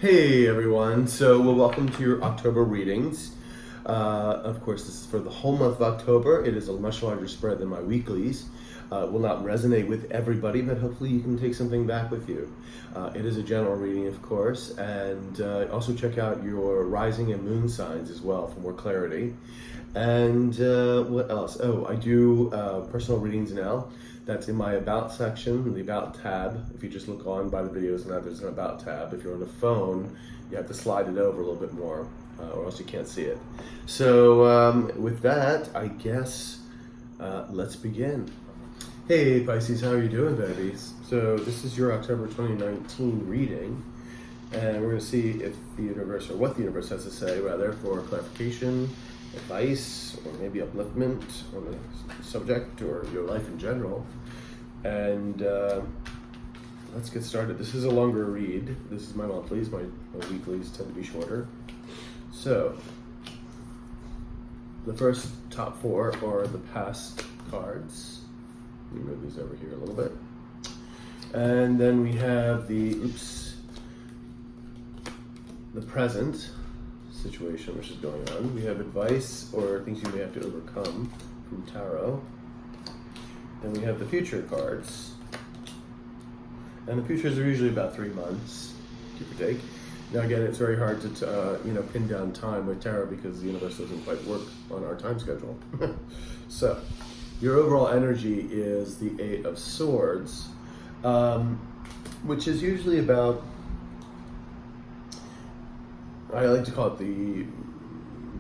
Hey everyone, so welcome to your October readings. Of course, this is for the whole month of October. It is a much larger spread than my weeklies. It will not resonate with everybody, but hopefully you can take something back with you. It is a general reading, of course, and also check out your rising and moon signs as well for more clarity. And what else? Oh, I do personal readings now. That's in my About section, the About tab. If you just look on by the videos, now there's an About tab. If you're on a phone, you have to slide it over a little bit more, or else you can't see it. So with that, I guess let's begin. Hey Pisces, how are you doing, babies? So this is your October 2019 reading, and we're going to see if the universe, or what the universe has to say, rather, for clarification, advice, or maybe upliftment on the subject or your life in general. And let's get started. This is a longer read. This is my monthlies. My weeklies tend to be shorter. So the first top four are the past cards. Let me move these over here a little bit. And then we have the present situation which is going on. We have advice or things you may have to overcome from tarot. Then we have the future cards. And the futures are usually about 3 months, give or take. Now again, it's very hard to pin down time with tarot because the universe doesn't quite work on our time schedule. So your overall energy is the 8 of Swords, which is usually about, I like to call it the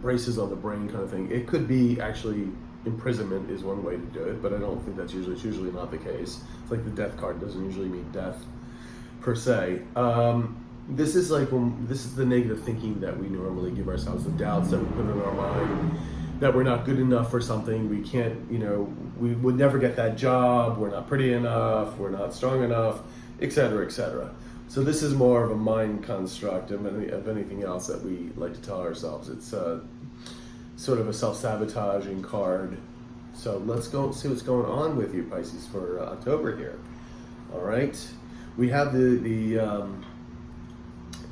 braces on the brain kind of thing. It could be actually imprisonment is one way to do it, but I don't think it's usually not the case. It's like the death card doesn't usually mean death per se. This is the negative thinking that we normally give ourselves, the doubts that we put in our mind, that we're not good enough for something, we can't, we would never get that job, we're not pretty enough, we're not strong enough, etc., etc. So this is more of a mind construct of anything else that we like to tell ourselves. It's sort of a self-sabotaging card. So let's go see what's going on with you, Pisces, for October here. All right, we have the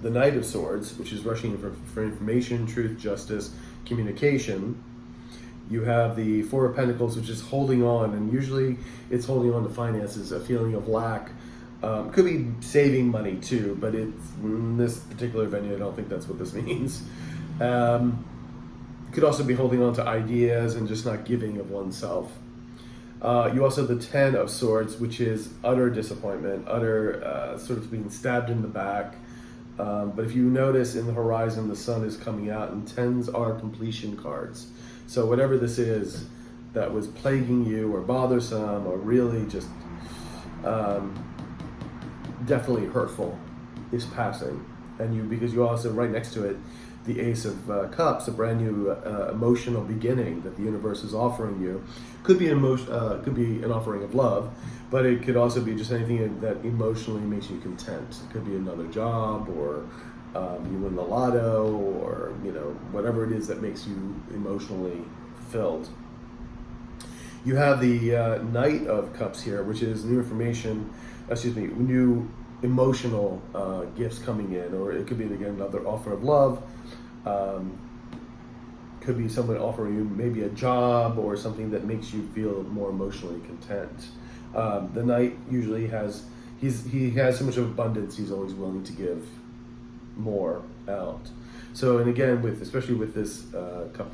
Knight of Swords, which is rushing for information, truth, justice, communication. You have the Four of Pentacles, which is holding on, and usually it's holding on to finances, a feeling of lack. Could be saving money too, but in this particular venue, I don't think that's what this means. Could also be holding on to ideas and just not giving of oneself. You also have the Ten of Swords, which is utter disappointment, utter sort of being stabbed in the back. But if you notice in the horizon, the sun is coming out, and tens are completion cards. So whatever this is that was plaguing you or bothersome or really just definitely hurtful is passing. And because you also, right next to it, the Ace of Cups, a brand new emotional beginning that the universe is offering you. Could be an offering of love, but it could also be just anything that emotionally makes you content. It could be another job, or you win the lotto, or whatever it is that makes you emotionally fulfilled. You have the Knight of Cups here, which is new emotional gifts coming in, or it could be again another offer of love. Could be someone offering you maybe a job or something that makes you feel more emotionally content. The Knight usually has so much of abundance, he's always willing to give more out. So, and again, especially with this cup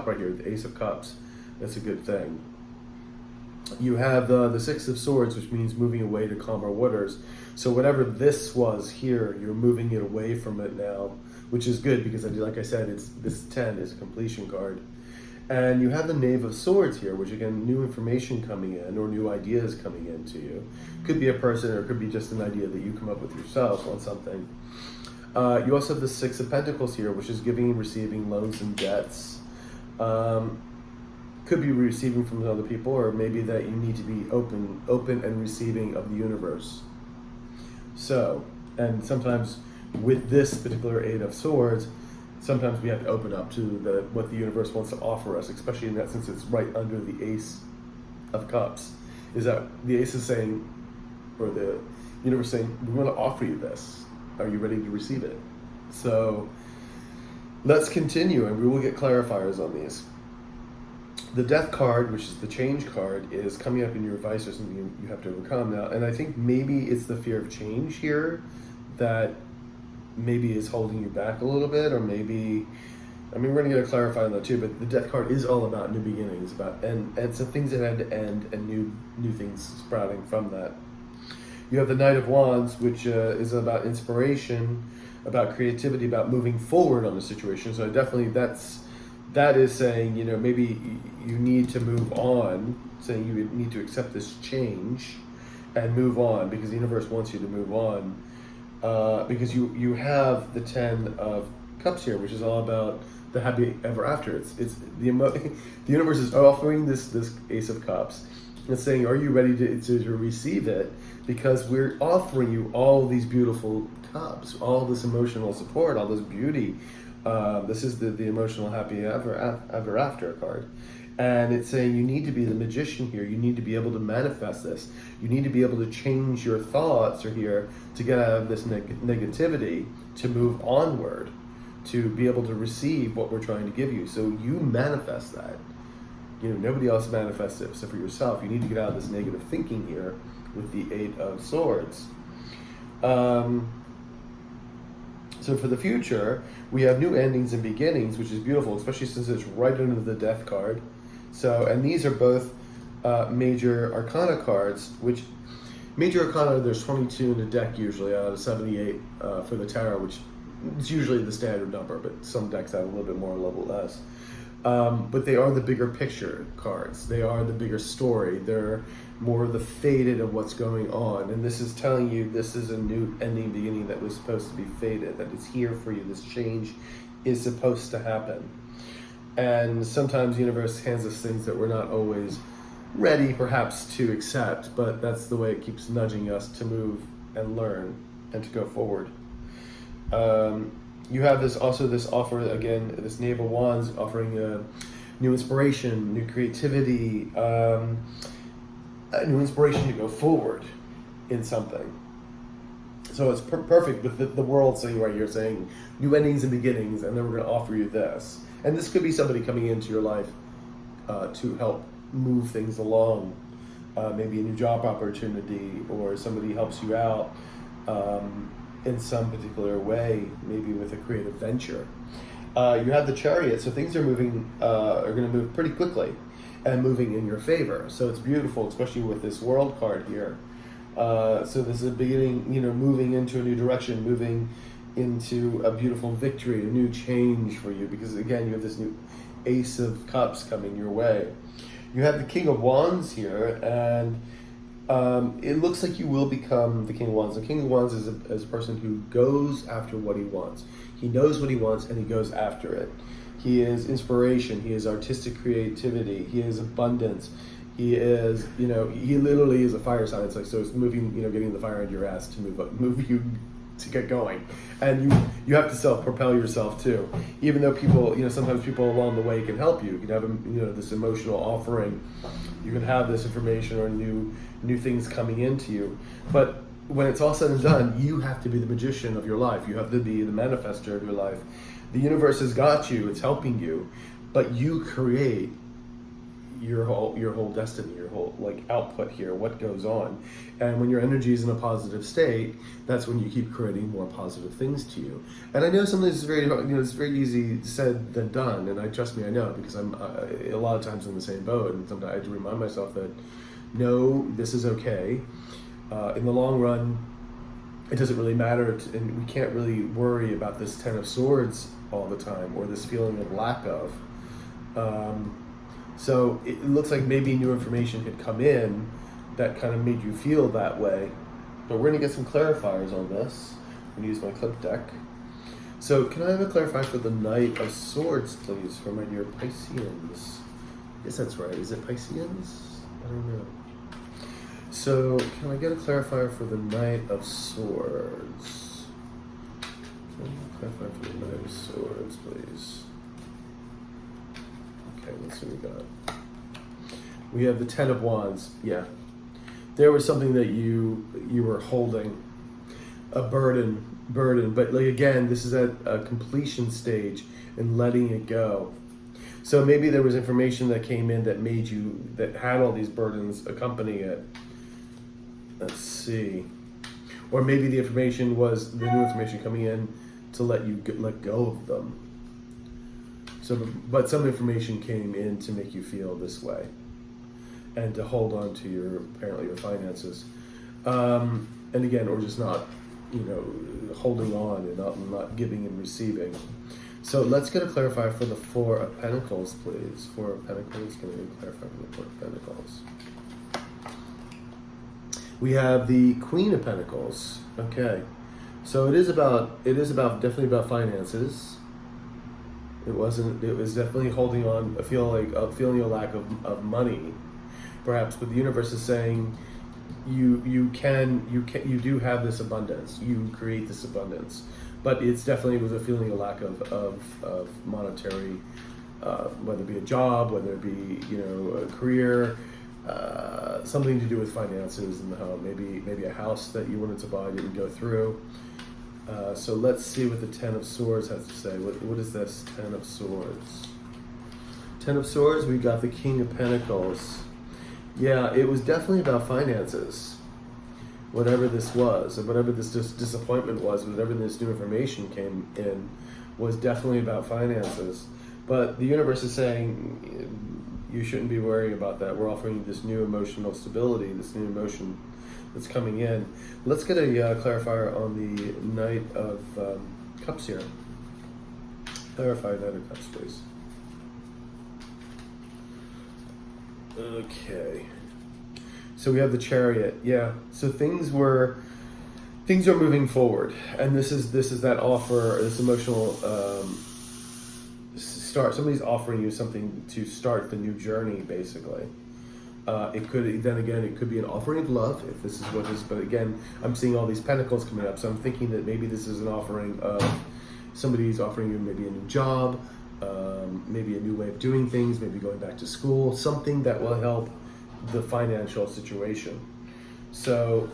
right here, the Ace of Cups, that's a good thing. You have the Six of Swords, which means moving away to calmer waters. So whatever this was here, you're moving it away from it now, which is good because, like I said, this 10 is a completion card. And you have the Knave of Swords here, which again, new information coming in or new ideas coming into you. Could be a person, or it could be just an idea that you come up with yourself on something. You also have the Six of Pentacles here, which is giving and receiving, loans and debts. Could be receiving from other people, or maybe that you need to be open and receiving of the universe. So, and sometimes with this particular Eight of Swords, sometimes we have to open up to what the universe wants to offer us, especially in that since it's right under the Ace of Cups. Is that the Ace is saying, or the universe saying, we want to offer you this. Are you ready to receive it? So let's continue, and we will get clarifiers on these. The death card, which is the change card, is coming up in your advice or something you have to overcome now. And I think maybe it's the fear of change here that maybe is holding you back a little bit, or maybe, I mean, we're going to get a clarifier on that too, but the death card is all about new beginnings, and some things that had to end and new things sprouting from that. You have the Knight of Wands, which is about inspiration, about creativity, about moving forward on the situation. So definitely that is saying, you know, maybe you need to move on, saying you need to accept this change and move on, because the universe wants you to move on, because you have the Ten of Cups here, which is all about the happy ever after. It's the universe is offering this Ace of Cups. It's saying, are you ready to receive it? Because we're offering you all these beautiful cups, all this emotional support, all this beauty. This is the emotional happy ever after card. And it's saying you need to be the magician here. You need to be able to manifest this. You need to be able to change your thoughts here to get out of this negativity, to move onward, to be able to receive what we're trying to give you. So you manifest that. You know, nobody else manifests it except for yourself. You need to get out of this negative thinking here with the Eight of Swords. So for the future, we have new endings and beginnings, which is beautiful, especially since it's right under the Death card. So, and these are both major arcana cards, which major arcana, there's 22 in the deck usually out of 78 for the tarot, which is usually the standard number, but some decks have a little bit more, a little less. But they are the bigger picture cards. They are the bigger story. They're more the faded of what's going on. And this is telling you this is a new ending, beginning that was supposed to be faded, that it's here for you. This change is supposed to happen. And sometimes the universe hands us things that we're not always ready, perhaps, to accept, but that's the way it keeps nudging us to move and learn and to go forward. You have this offer, again, this Knave of Wands offering new inspiration, new creativity, new inspiration to go forward in something. So it's perfect with the world saying right here, saying new endings and beginnings, and then we're going to offer you this. And this could be somebody coming into your life to help move things along, maybe a new job opportunity, or somebody helps you out in some particular way, maybe with a creative venture. You have the Chariot, so things are moving, are going to move pretty quickly and moving in your favor. So it's beautiful, especially with this World card here. So this is a beginning, moving into a new direction, moving into a beautiful victory, a new change for you, because again, you have this new Ace of Cups coming your way. You have the King of Wands here, and it looks like you will become the King of Wands. The King of Wands is a person who goes after what he wants. He knows what he wants and he goes after it. He is inspiration. He is artistic creativity. He is abundance. He is, he literally is a fire sign. It's like, so it's moving, getting the fire into your ass to move you to get going. And you have to self-propel yourself too. Even though people, sometimes people along the way can help you. You can have, this emotional offering. You can have this information or new things coming into you. But when it's all said and done, you have to be the magician of your life. You have to be the manifester of your life. The universe has got you. It's helping you. But you create your whole destiny, your whole output here, what goes on. And when your energy is in a positive state, that's when you keep creating more positive things to you. And I know some of this is very, it's very easy said than done. And trust me, I know, because I'm a lot of times in the same boat. And sometimes I have to remind myself that, no, this is okay. In the long run, it doesn't really matter, and we can't really worry about this Ten of Swords all the time, or this feeling of lack of. So it looks like maybe new information had come in that kind of made you feel that way. But we're going to get some clarifiers on this. I'm going to use my Klimt deck. So can I have a clarifier for the Knight of Swords, please, for my dear Pisceans? Yes, that's right. Is it Pisceans? I don't know. So can I get a clarifier for the Knight of Swords? Can I get a clarifier for the Knight of Swords, please? Okay, let's see what we got. We have the Ten of Wands. Yeah. There was something that you were holding. a burden. But like again, this is at a completion stage and letting it go. So maybe there was information that came in that had all these burdens accompany it. Let's see. Or maybe the information was the new information coming in to let you let go of them. So, but some information came in to make you feel this way, and to hold on to apparently your finances, and again, or just not, holding on and not giving and receiving. So let's get a clarifier for the Four of Pentacles, please. Four of Pentacles. Can we clarify for the Four of Pentacles? We have the Queen of Pentacles. Okay, so it is definitely about finances. It was definitely holding on, feeling a lack of money, perhaps. But the universe is saying, you do have this abundance. You create this abundance, but it's definitely was a feeling of lack of monetary, whether it be a job, whether it be a career, something to do with finances in the home. Maybe a house that you wanted to buy didn't go through. So let's see what the Ten of Swords has to say. What is this Ten of Swords? Ten of Swords, we've got the King of Pentacles. Yeah, it was definitely about finances. Whatever this was, or whatever this disappointment was, whatever this new information came in, was definitely about finances. But the universe is saying, you shouldn't be worrying about that. We're offering you this new emotional stability, this new emotion that's coming in. Let's get a clarifier on the Knight of Cups here. Clarify Knight of Cups, please. Okay. So we have the Chariot. Yeah. So things are moving forward, and this is that offer, this emotional start. Somebody's offering you something to start the new journey, basically. It could be an offering of love, if this is what this is. But again, I'm seeing all these pentacles coming up, so I'm thinking that maybe this is an offering of somebody's offering you maybe a new job, maybe a new way of doing things, maybe going back to school, something that will help the financial situation. So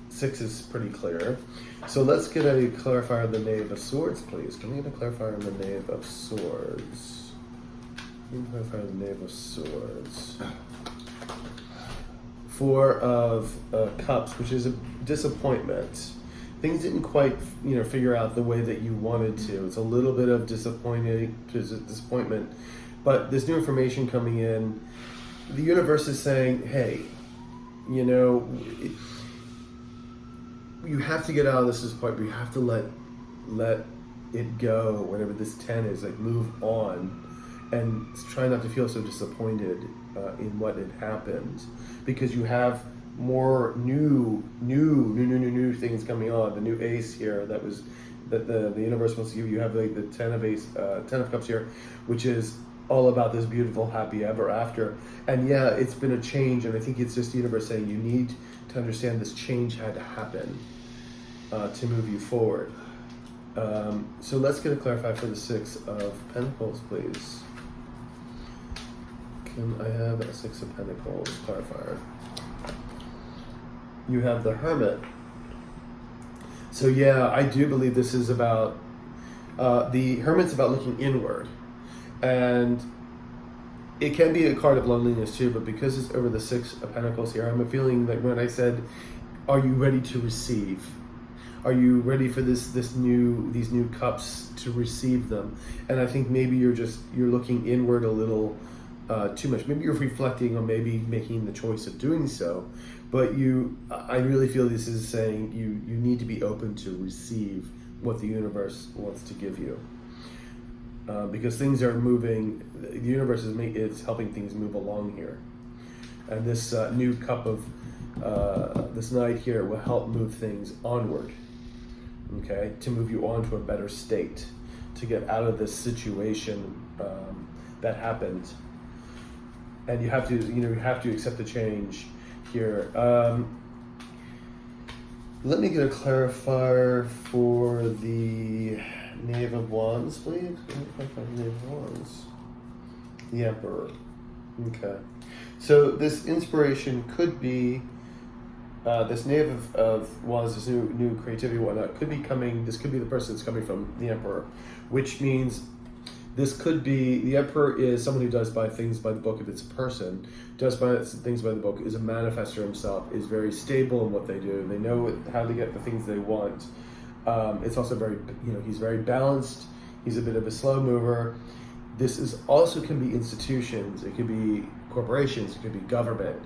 6 is pretty clear. So let's get a clarifier on the Knave of Swords, please. Can we get a clarifier on the Knave of Swords? Clarify the Knave of Swords. Four of Cups, which is a disappointment. Things didn't quite, figure out the way that you wanted to. It's a little bit of disappointment, but there's new information coming in. The universe is saying, hey, you have to get out of this disappointment. You have to let it go. Whatever this 10 is, like, move on. And try not to feel so disappointed in what had happened, because you have more new things coming on. The new Ace here that the universe wants to give you. You have like the Ten of Cups here, which is all about this beautiful happy ever after. And yeah, it's been a change, and I think it's just the universe saying you need to understand this change had to happen to move you forward. So let's get a clarifier for the 6 of Pentacles, please. Can I have a 6 of Pentacles clarifier? You have the Hermit. So yeah, I do believe this is about, the Hermit's about looking inward. And it can be a card of loneliness too, but because it's over the 6 of Pentacles here, I'm feeling that when I said, are you ready to receive? Are you ready for these new cups to receive them? And I think maybe you're looking inward a little too much. Maybe you're reflecting on maybe making the choice of doing so, but I really feel this is saying you need to be open to receive what the universe wants to give you, because things are moving. The universe is helping things move along here, and this new cup of this Knight here will help move things onward. Okay, to move you on to a better state, to get out of this situation that happened. And you have to accept the change here. Let me get a clarifier for the Knave of Wands, please. Knave of Wands. The Emperor. Okay. So this inspiration could be this knave of wands, this new creativity, whatnot, could be coming. This could be the person that's coming from the Emperor, which means this could be the Emperor is someone who does by things by the book. If it's a person, does by things by the book, is a manifester himself, is very stable in what they do. They know how to get the things they want. It's also very, he's very balanced. He's a bit of a slow mover. This is also can be institutions. It could be corporations. It could be government.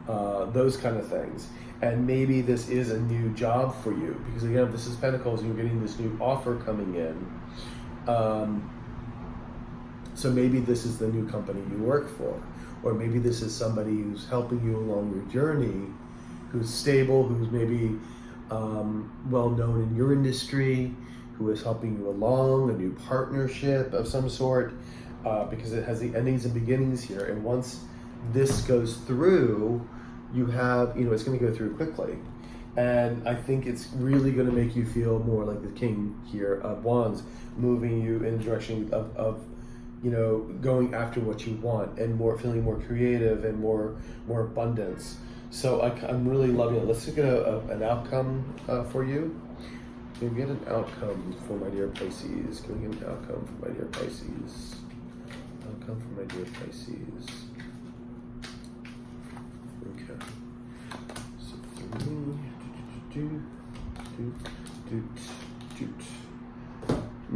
Those kind of things. And maybe this is a new job for you, because again, if this is Pentacles and you're getting this new offer coming in. So maybe this is the new company you work for, or maybe this is somebody who's helping you along your journey, who's stable, who's maybe well known in your industry, who is helping you along, a new partnership of some sort, because it has the endings and beginnings here. And once this goes through, you have, it's going to go through quickly. And I think it's really going to make you feel more like the King here of Wands, moving you in the direction of going after what you want, and feeling more creative and more abundance. So I'm really loving it. Let's get an outcome for you. Can we get an outcome for my dear Pisces? Can we get an outcome for my dear Pisces? Outcome for my dear Pisces. Okay. So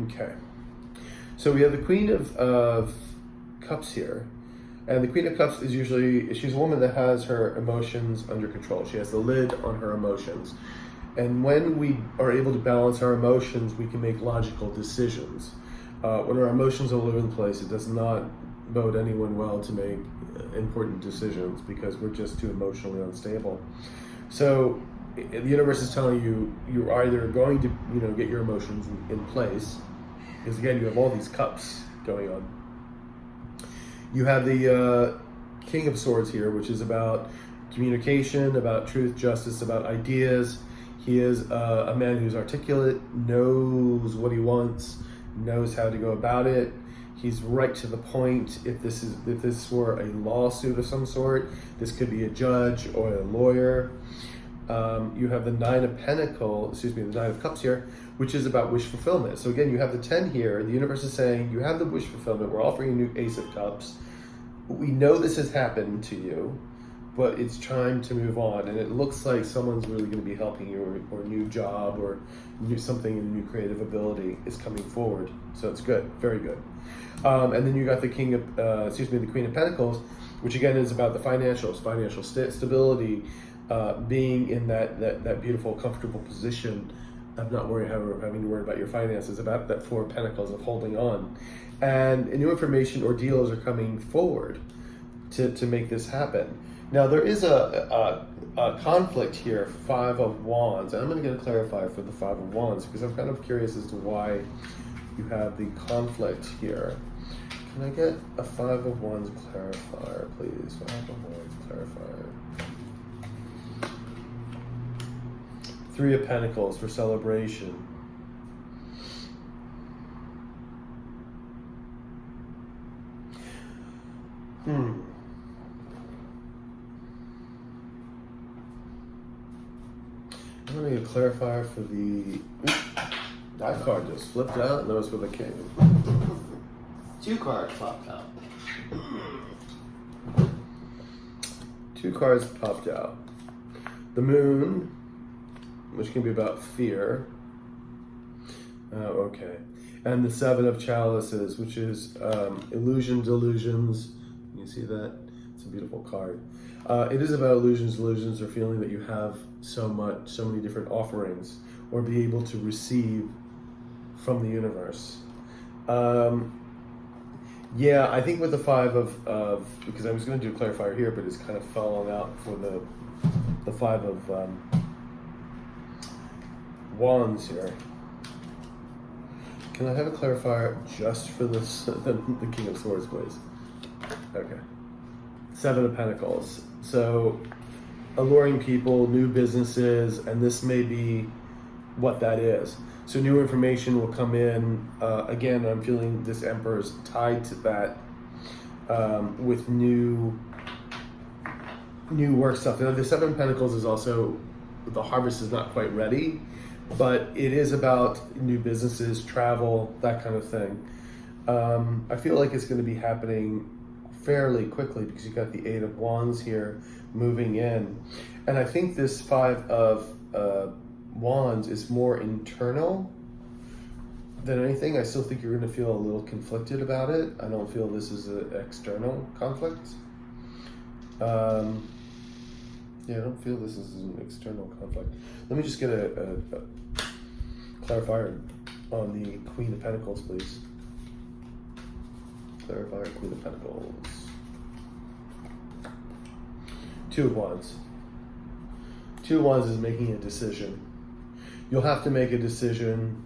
okay. So we have the Queen of Cups here. And the Queen of Cups is she's a woman that has her emotions under control. She has the lid on her emotions. And when we are able to balance our emotions, we can make logical decisions. When our emotions are all over the place, it does not bode anyone well to make important decisions, because we're just too emotionally unstable. So the universe is telling you, you're either going to get your emotions in place, because again, you have all these cups going on. You have the King of Swords here, which is about communication, about truth, justice, about ideas. He is a man who's articulate, knows what he wants, knows how to go about it. He's right to the point. If this were a lawsuit of some sort, this could be a judge or a lawyer. You have the Nine of Cups here, which is about wish fulfillment. So again, you have the 10 here. The universe is saying, you have the wish fulfillment. We're offering a new Ace of Cups. We know this has happened to you, but it's time to move on. And it looks like someone's really going to be helping you, or a new job, or something in a new creative ability is coming forward. So it's good, very good. And then you got the the Queen of Pentacles, which again is about the financials, financial stability, being in that beautiful, comfortable position of not having to worry about your finances, about that Four of Pentacles of holding on. And new information or deals are coming forward to make this happen. Now there is a conflict here, Five of Wands, and I'm going to get a clarifier for the Five of Wands, because I'm kind of curious as to why you have the conflict here. Can I get a Five of Wands clarifier, please? Five of Wands clarifier. Three of Pentacles for celebration. I'm going to get a clarifier for the... That card just flipped out, and that was for the King. Two cards popped out. Two cards popped out. The Moon, which can be about fear. Okay. And the Seven of Chalices, which is illusion, delusions. You see that? It's a beautiful card. It is about illusions, or feeling that you have so many different offerings, or be able to receive from the universe. Yeah, I think with the Five of because I was going to do a clarifier here, but it's kind of fallen out for the Five of Wands here. Can I have a clarifier just for this, the King of Swords, please? Okay. Seven of Pentacles. So, alluring people, new businesses, and this may be what that is. So new information will come in. Again, I'm feeling this Emperor is tied to that with new new work stuff. Now, the Seven of Pentacles is also, the harvest is not quite ready, but it is about new businesses, travel, that kind of thing. I feel like it's going to be happening fairly quickly because you got the Eight of Wands here moving in. And I think this Five of Wands is more internal than anything. I still think you're going to feel a little conflicted about it. I don't feel this is an external conflict. Yeah, I don't feel this is an external conflict. Let me just get a clarifier on the Queen of Pentacles, please. Clarifier, Queen of Pentacles. Two of Wands. Two of Wands is making a decision. You'll have to make a decision.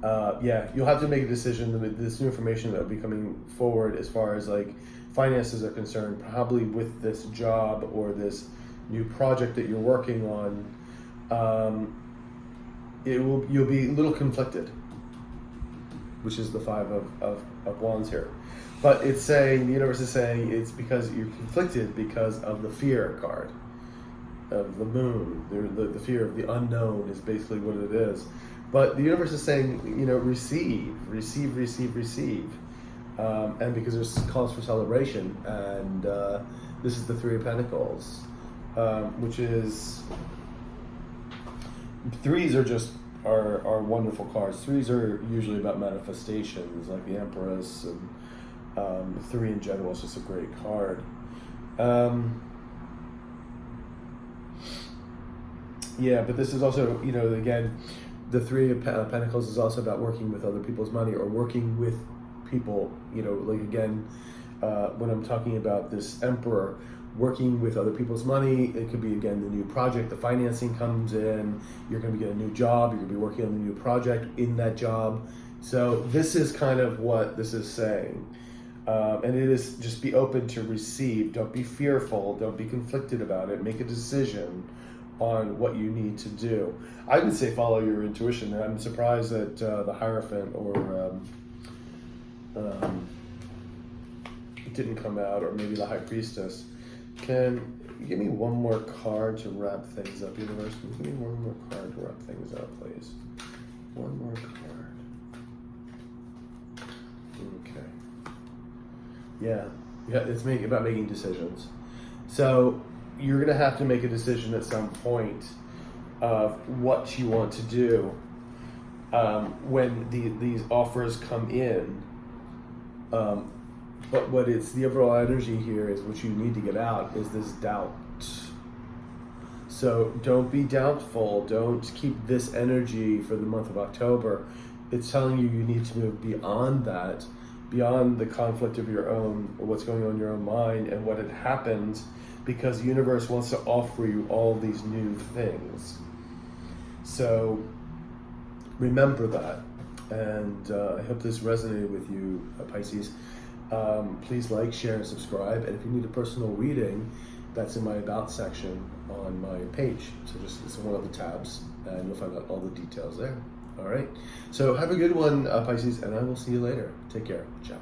You'll have to make a decision with this new information that will be coming forward as far as like finances are concerned, probably with this job or this new project that you're working on. You'll be a little conflicted, which is the Five of Wands here. But it's saying, the universe is saying it's because you're conflicted because of the fear card of the moon. The fear of the unknown is basically what it is. But the universe is saying, receive. And because there's calls for celebration. And this is the Three of Pentacles, which is, threes are wonderful cards. Threes are usually about manifestations, like the Empress, and three in general is just a great card. But this is also, again, the Three of Pentacles is also about working with other people's money or working with people, when I'm talking about this Emperor, working with other people's money, it could be, again, the new project, the financing comes in, you're going to get a new job, you're going to be working on a new project in that job. So this is kind of what this is saying. And it is just be open to receive. Don't be fearful. Don't be conflicted about it. Make a decision on what you need to do. I would say follow your intuition. And I'm surprised that the Hierophant or it didn't come out, or maybe the High Priestess. Can you give me one more card to wrap things up, universe? Can you give me one more card to wrap things up, please? One more card. Okay. Yeah, it's about making decisions. So you're going to have to make a decision at some point of what you want to do when these offers come in. But what it's the overall energy here is what you need to get out is this doubt. So don't be doubtful. Don't keep this energy for the month of October. It's telling you need to move beyond that, beyond the conflict of your own, or what's going on in your own mind and what had happened, because the universe wants to offer you all these new things. So remember that. And I hope this resonated with you, Pisces. Please like, share, and subscribe. And if you need a personal reading, that's in my About section on my page. So it's one of the tabs, and you'll find out all the details there. All right. So have a good one, Pisces, and I will see you later. Take care. Ciao.